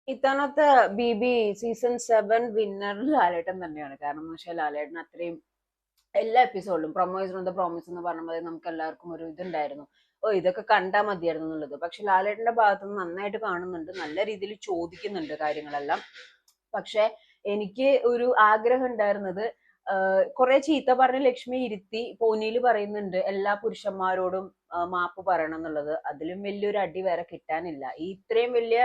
ഇത്തവണത്തെ B season 7 winner ലാലേട്ടൻ തന്നെയാണ്. കാരണം എന്ന് വെച്ചാൽ ലാലേട്ടൻ അത്രയും എല്ലാ എപ്പിസോഡിലും പ്രോമിസ് എന്ന് പറഞ്ഞ പോലെ നമുക്ക് എല്ലാവർക്കും ഒരു ഇതുണ്ടായിരുന്നു. ഓ, ഇതൊക്കെ കണ്ടാൽ മതിയായിരുന്നു എന്നുള്ളത്. പക്ഷെ ലാലേട്ടന്റെ ഭാഗത്ത് നിന്ന് നന്നായിട്ട് കാണുന്നുണ്ട്, നല്ല രീതിയിൽ ചോദിക്കുന്നുണ്ട് കാര്യങ്ങളെല്ലാം. പക്ഷെ എനിക്ക് ഒരു ആഗ്രഹം ഉണ്ടായിരുന്നത്, കുറെ ചീത്ത പറഞ്ഞ് ലക്ഷ്മി ഇരുത്തി പോനിയിൽ പറയുന്നുണ്ട് എല്ലാ പുരുഷന്മാരോടും മാപ്പ് പറയണം എന്നുള്ളത്. അതിലും വലിയൊരു അടി വേറെ കിട്ടാനില്ല. ഈ ഇത്രയും വലിയ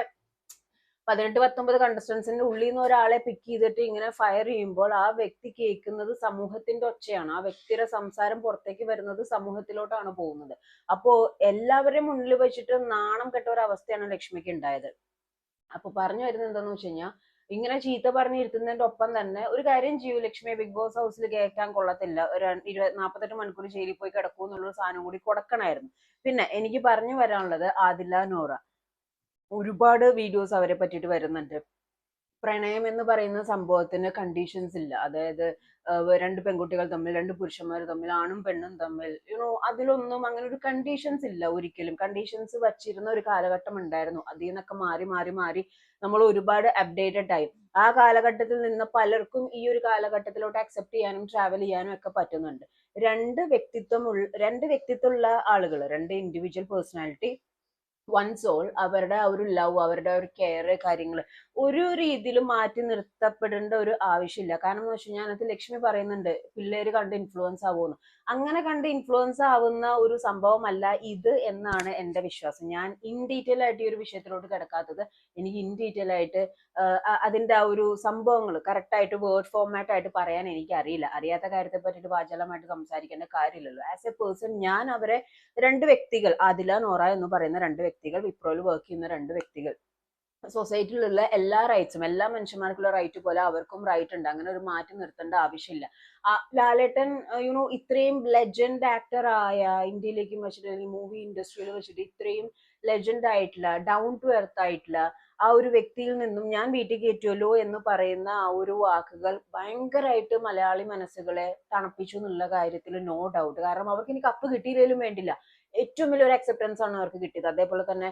18-19 കണ്ടസ്റ്റൻസിന്റെ ഉള്ളിൽ നിന്ന് ഒരാളെ പിക്ക് ചെയ്തിട്ട് ഇങ്ങനെ ഫയർ ചെയ്യുമ്പോൾ ആ വ്യക്തി കേൾക്കുന്നത് സമൂഹത്തിന്റെ ഒച്ചയാണ്. ആ വ്യക്തിയുടെ സംസാരം പുറത്തേക്ക് വരുന്നത് സമൂഹത്തിലോട്ടാണ് പോകുന്നത്. അപ്പോ എല്ലാവരുടെയും മുന്നിൽ വെച്ചിട്ട് നാണം കെട്ട ഒരു അവസ്ഥയാണ് ലക്ഷ്മിക്ക് ഉണ്ടായത്. അപ്പൊ പറഞ്ഞു വരുന്നത് എന്താന്ന് വെച്ച് കഴിഞ്ഞാൽ, ഇങ്ങനെ ചീത്ത പറഞ്ഞിരുത്തുന്നതിന്റെ ഒപ്പം തന്നെ ഒരു കാര്യം ചെയ്യൂ, ലക്ഷ്മിയെ ബിഗ് ബോസ് ഹൗസിൽ കയറ്റാൻ കൊള്ളത്തില്ല, ഒരു 48 മണിക്കൂർ ജയിലിൽ പോയി കിടക്കൂ എന്നുള്ളൊരു സാധനം കൂടി കൊടുക്കണമായിരുന്നു. പിന്നെ എനിക്ക് പറഞ്ഞു വരാനുള്ളത്, ആദില നോറ ഒരുപാട് വീഡിയോസ് അവരെ പറ്റിയിട്ട് വരുന്നുണ്ട്. പ്രണയം എന്ന് പറയുന്ന സംഭവത്തിന് കണ്ടീഷൻസ് ഇല്ല. അതായത് രണ്ട് പെൺകുട്ടികൾ തമ്മിൽ, രണ്ട് പുരുഷന്മാർ തമ്മിൽ, ആണും പെണ്ണും തമ്മിൽ, അതിലൊന്നും അങ്ങനെ ഒരു കണ്ടീഷൻസ് ഇല്ല. ഒരിക്കലും കണ്ടീഷൻസ് വച്ചിരുന്ന ഒരു കാലഘട്ടം ഉണ്ടായിരുന്നു. അതിൽ നിന്നൊക്കെ മാറി മാറി മാറി നമ്മൾ ഒരുപാട് അപ്ഡേറ്റഡ് ആയി. ആ കാലഘട്ടത്തിൽ നിന്ന് പലർക്കും ഈ ഒരു കാലഘട്ടത്തിലോട്ട് അക്സെപ്റ്റ് ചെയ്യാനും ട്രാവൽ ചെയ്യാനും ഒക്കെ പറ്റുന്നുണ്ട്. രണ്ട് വ്യക്തിത്വമുള്ള ആളുകൾ, രണ്ട് ഇൻഡിവിജ്വൽ പേഴ്സണാലിറ്റി, വൺ സോൾ, അവരുടെ ആ ഒരു ലവ്, അവരുടെ ഒരു കെയർ, കാര്യങ്ങൾ ഒരു രീതിയിലും മാറ്റി നിർത്തപ്പെടേണ്ട ഒരു ആവശ്യമില്ല. കാരണം എന്ന് വെച്ച് കഴിഞ്ഞാൽ അതിനകത്ത് ലക്ഷ്മി പറയുന്നുണ്ട് പിള്ളേര് കണ്ട് ഇൻഫ്ലുവൻസ് ആവുമെന്ന്. അങ്ങനെ കണ്ട് ഇൻഫ്ലുവൻസ് ആവുന്ന ഒരു സംഭവമല്ല ഇത് എന്നാണ് എന്റെ വിശ്വാസം. ഞാൻ ഇൻ ഡീറ്റെയിൽ ആയിട്ട് ഈ ഒരു വിഷയത്തിലോട്ട് കിടക്കാത്തത്, എനിക്ക് ഇൻ ഡീറ്റെയിൽ ആയിട്ട് അതിന്റെ ആ ഒരു സംഭവങ്ങൾ കറക്റ്റ് ആയിട്ട് വേർഡ് ഫോർമാറ്റ് ആയിട്ട് പറയാൻ എനിക്ക് അറിയില്ല. അറിയാത്ത കാര്യത്തെ പറ്റിയിട്ട് വാചാലമായിട്ട് സംസാരിക്കേണ്ട കാര്യമില്ലല്ലോ. ആസ് എ പേഴ്സൺ ഞാൻ അവരെ, രണ്ട് വ്യക്തികൾ, ആദില നോറ എന്ന് പറയുന്ന രണ്ട് വ്യക്തികൾ, വിപ്രോയിൽ വർക്ക് ചെയ്യുന്ന രണ്ട് വ്യക്തികൾ, സൊസൈറ്റിയിലുള്ള എല്ലാ റൈറ്റ്സും, എല്ലാ മനുഷ്യന്മാർക്കുള്ള റൈറ്റ് പോലെ അവർക്കും റൈറ്റ് ഉണ്ട്. അങ്ങനെ ഒരു മാറ്റി നിർത്തേണ്ട ആവശ്യമില്ല. ലാലേട്ടൻ ഇത്രയും ലെജൻഡ് ആക്ടർ ആയ, ഇന്ത്യയിലേക്കും വെച്ചിട്ട് അല്ലെങ്കിൽ മൂവി ഇൻഡസ്ട്രിയിൽ വെച്ചിട്ട് ഇത്രയും ലെജൻഡ് ആയിട്ടുള്ള, ഡൗൺ ടു എർത്ത് ആയിട്ടുള്ള ആ ഒരു വ്യക്തിയിൽ നിന്നും ഞാൻ വീട്ടിൽ കയറ്റുമല്ലോ എന്ന് പറയുന്ന ആ ഒരു വാക്കുകൾ ഭയങ്കരമായിട്ട് മലയാളി മനസ്സുകളെ തണുപ്പിച്ചു എന്നുള്ള കാര്യത്തിൽ നോ ഡൗട്ട്. കാരണം അവർക്ക് ഇനി കപ്പ് കിട്ടിയില്ലെങ്കിലും വേണ്ടില്ല, ഏറ്റവും വലിയൊരു അക്സെപ്റ്റൻസ് ആണ് അവർക്ക് കിട്ടിയത്. അതേപോലെ തന്നെ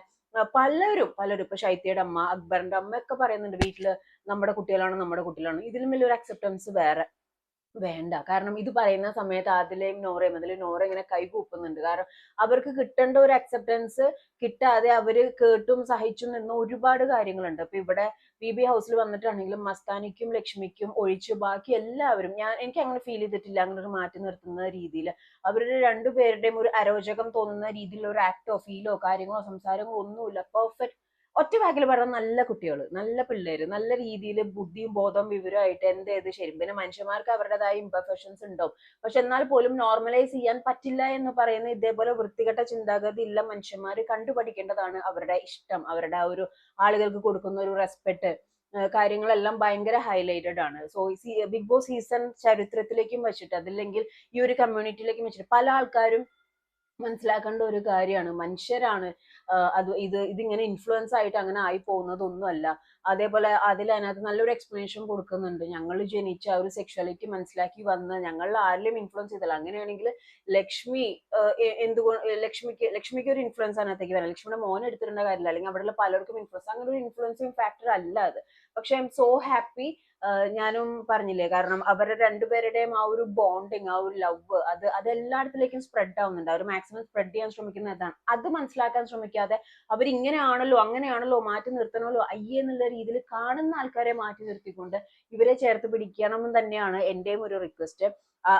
പലരും ഇപ്പൊ ശൈത്യയുടെ അമ്മ, അക്ബറിന്റെ അമ്മ ഒക്കെ പറയുന്നുണ്ട് വീട്ടില് നമ്മുടെ കുട്ടികളാണ്. ഇതിലും വലിയൊരു അക്സെപ്റ്റൻസ് വേറെ വേണ്ട. കാരണം ഇത് പറയുന്ന സമയത്ത് അതിൽ നോറ ഇങ്ങനെ കൈകൂപ്പുന്നുണ്ട്. കാരണം അവർക്ക് കിട്ടേണ്ട ഒരു അക്സെപ്റ്റൻസ് കിട്ടാതെ അവര് കേട്ടും സഹിച്ചും നിന്ന ഒരുപാട് കാര്യങ്ങളുണ്ട്. അപ്പൊ ഇവിടെ ഹൗസിൽ വന്നിട്ടാണെങ്കിലും മസ്താനിക്കും ലക്ഷ്മിക്കും ഒഴിച്ച് ബാക്കി എല്ലാവരും, എനിക്ക് അങ്ങനെ ഫീൽ ചെയ്തിട്ടില്ല അങ്ങനെ ഒരു മാറ്റി നിർത്തുന്ന രീതിയിൽ. അവരുടെ രണ്ടുപേരുടെയും ഒരു അരോചകം തോന്നുന്ന രീതിയിലുള്ള ഒരു ആക്ടോ ഫീലോ കാര്യങ്ങളോ സംസാരങ്ങളോ ഒന്നുമില്ല. പെർഫെക്റ്റ്, ഒറ്റ വാക്കിൽ പറഞ്ഞ നല്ല കുട്ടികൾ, നല്ല പിള്ളേര്, നല്ല രീതിയിൽ ബുദ്ധിയും ബോധവും വിവരമായിട്ട് ഏത് ശരി. പിന്നെ മനുഷ്യന്മാർക്ക് അവരുടേതായ ഇംപെർഫെക്ഷൻസ് ഉണ്ടാവും. പക്ഷെ എന്നാൽ പോലും നോർമലൈസ് ചെയ്യാൻ പറ്റില്ല എന്ന് പറയുന്ന ഇതേപോലെ വൃത്തികെട്ട ചിന്താഗതി ഉള്ള മനുഷ്യന്മാർ കണ്ടുപഠിക്കേണ്ടതാണ് അവരുടെ ഇഷ്ടം, അവരുടെ ആ ഒരു ആളുകൾക്ക് കൊടുക്കുന്ന ഒരു റെസ്പെക്ട്, കാര്യങ്ങളെല്ലാം ഭയങ്കര ഹൈലൈറ്റഡ് ആണ്. സോ ബിഗ് ബോസ് സീസൺ ചരിത്രത്തിലേക്കും വെച്ചിട്ട്, അതല്ലെങ്കിൽ ഈ ഒരു കമ്മ്യൂണിറ്റിയിലേക്കും വെച്ചിട്ട് പല ആൾക്കാരും മനസ്സിലാക്കേണ്ട ഒരു കാര്യമാണ്. മനുഷ്യരാണ്. ഇതിങ്ങനെ ഇൻഫ്ലുവൻസ് ആയിട്ട് അങ്ങനെ ആയി പോകുന്നതൊന്നുമല്ല. അതേപോലെ അതിനകത്ത് നല്ലൊരു എക്സ്പ്ലനേഷൻ കൊടുക്കുന്നുണ്ട്. ഞങ്ങൾ ജനിച്ച ആ ഒരു സെക്ഷുവാലിറ്റി മനസ്സിലാക്കി വന്ന് ഞങ്ങളിൽ ആരിലും ഇൻഫ്ലുവൻസ് ചെയ്തില്ല. അങ്ങനെയാണെങ്കിൽ ലക്ഷ്മി എന്തുകൊണ്ട് ലക്ഷ്മിക്ക് ഒരു ഇൻഫ്ലുവൻസ് അതിനകത്തേക്ക് വരാം. ലക്ഷ്മിയുടെ മോൻ എടുത്തിട്ടുള്ള കാര്യമില്ല, അല്ലെങ്കിൽ അവിടെയുള്ള പലർക്കും ഇൻഫ്ലുവൻസ്, അങ്ങനെ ഒരു ഇൻഫ്ലുവൻസിങ് ഫാക്ടർ അല്ല അത്. പക്ഷെ ഐ എം സോ ഹാപ്പി. ഞാനും പറഞ്ഞില്ലേ, കാരണം അവരുടെ രണ്ടുപേരുടെയും ആ ഒരു ബോണ്ടിങ്, ആ ഒരു ലവ്, അത് എല്ലായിടത്തിലേക്കും സ്പ്രെഡ് ആവുന്നുണ്ട്. അവർ മാക്സിമം സ്പ്രെഡ് ചെയ്യാൻ ശ്രമിക്കുന്ന അതാണ്. അത് മനസ്സിലാക്കാൻ ശ്രമിക്കാതെ അവരിങ്ങനെയാണല്ലോ അങ്ങനെയാണല്ലോ മാറ്റി നിർത്തണമല്ലോ അയ്യേ എന്നുള്ള രീതിയിൽ കാണുന്ന ആൾക്കാരെ മാറ്റി നിർത്തിക്കൊണ്ട് ഇവരെ ചേർത്ത് പിടിക്കണം എന്ന് തന്നെയാണ് എന്റെയും ഒരു റിക്വസ്റ്റ്.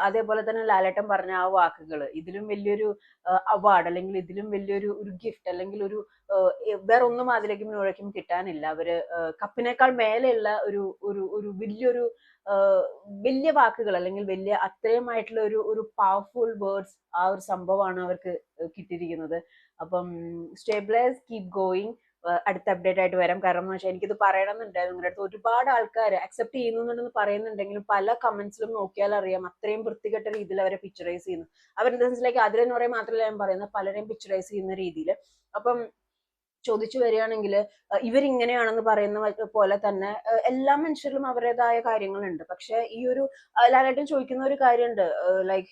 അതേപോലെ തന്നെ ലാലേട്ടൻ പറഞ്ഞ ആ വാക്കുകൾ, ഇതിലും വലിയൊരു അവാർഡ് അല്ലെങ്കിൽ ഇതിലും വലിയൊരു ഗിഫ്റ്റ് അല്ലെങ്കിൽ ഒരു വേറെ ഒന്നും അതിലേക്കും മുഴക്കും കിട്ടാനില്ല. അവര് കപ്പിനേക്കാൾ മേലെയുള്ള ഒരു ഒരു ഒരു വലിയൊരു വലിയ വാക്കുകൾ, അല്ലെങ്കിൽ വലിയ അത്രയുമായിട്ടുള്ള ഒരു പവർഫുൾ വേർഡ്സ്, ആ ഒരു സംഭവമാണ് അവർക്ക് കിട്ടിയിരിക്കുന്നത്. അപ്പം സ്റ്റേബിളൈസ്, കീപ് ഗോയിങ്. അടുത്ത അപ്ഡേറ്റ് ആയിട്ട് വരാം. കാരണം എന്ന് വെച്ചാൽ എനിക്കിത് പറയണമെന്നുണ്ടായിരുന്നു. നിങ്ങളുടെ അടുത്ത് ഒരുപാട് ആൾക്കാർ അക്സെപ്റ്റ് ചെയ്യുന്നുണ്ടെന്ന് പറയുന്നുണ്ടെങ്കിലും പല കമന്റ്സിലും നോക്കിയാൽ അറിയാം അത്രയും വൃത്തികെട്ട രീതിയിൽ അവരെ പിക്ചറൈസ് ചെയ്യുന്നു. അവരുടെ സെൻസിലേക്ക് അതിലെന്ന് പറയാൻ മാത്രമല്ല ഞാൻ പറയുന്നത്, പലരെയും പിക്ചറൈസ് ചെയ്യുന്ന രീതിയിൽ. അപ്പം ചോദിച്ചു വരികയാണെങ്കിൽ ഇവരിങ്ങനെയാണെന്ന് പറയുന്ന പോലെ തന്നെ എല്ലാ മനുഷ്യരിലും അവരുടേതായ കാര്യങ്ങളുണ്ട്. പക്ഷെ ഈ ഒരു ലാലേട്ടൻ ചോദിക്കുന്ന ഒരു കാര്യമുണ്ട്, ലൈക്ക്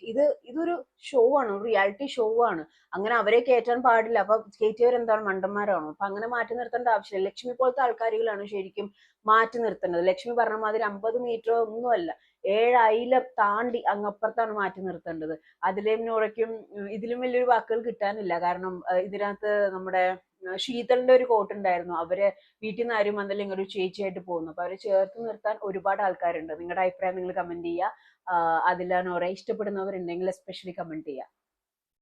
ഇതൊരു ഷോ ആണ്, ഒരു റിയാലിറ്റി ഷോ ആണ്. അങ്ങനെ അവരെ കയറ്റാൻ പാടില്ല. അപ്പൊ കയറ്റിയവരെന്താണ്, മണ്ടന്മാരാണോ? അപ്പൊ അങ്ങനെ മാറ്റി നിർത്തേണ്ട ആവശ്യമില്ല. ലക്ഷ്മി പോലത്തെ ആൾക്കാരുകളാണ് ശരിക്കും മാറ്റി നിർത്തേണ്ടത്. ലക്ഷ്മി പറഞ്ഞ മാതിരി 50 മീറ്റർ ഒന്നുമല്ല, 7 അയിലം താണ്ടി അങ്ങപ്പുറത്താണ് മാറ്റി നിർത്തേണ്ടത്. അതിലേം നോറയ്ക്കും ഇതിലും വലിയൊരു വാക്കുകൾ കിട്ടാനില്ല. കാരണം ഇതിനകത്ത് നമ്മുടെ ശീതളിന്റെ ഒരു കോട്ട് ഉണ്ടായിരുന്നു, അവര് വീട്ടിൽ നിന്ന് ആരും വന്നില്ലെങ്കിൽ ഒരു ചേച്ചിയായിട്ട് പോകുന്നു. അപ്പൊ അവരെ ചേർത്ത് നിർത്താൻ ഒരുപാട് ആൾക്കാരുണ്ട്. നിങ്ങളുടെ അഭിപ്രായം നിങ്ങൾ കമന്റ് ചെയ്യുക. അതില നോറ ഇഷ്ടപ്പെടുന്നവരുണ്ടെങ്കിൽ എസ്പെഷ്യലി കമന്റ് ചെയ്യുക.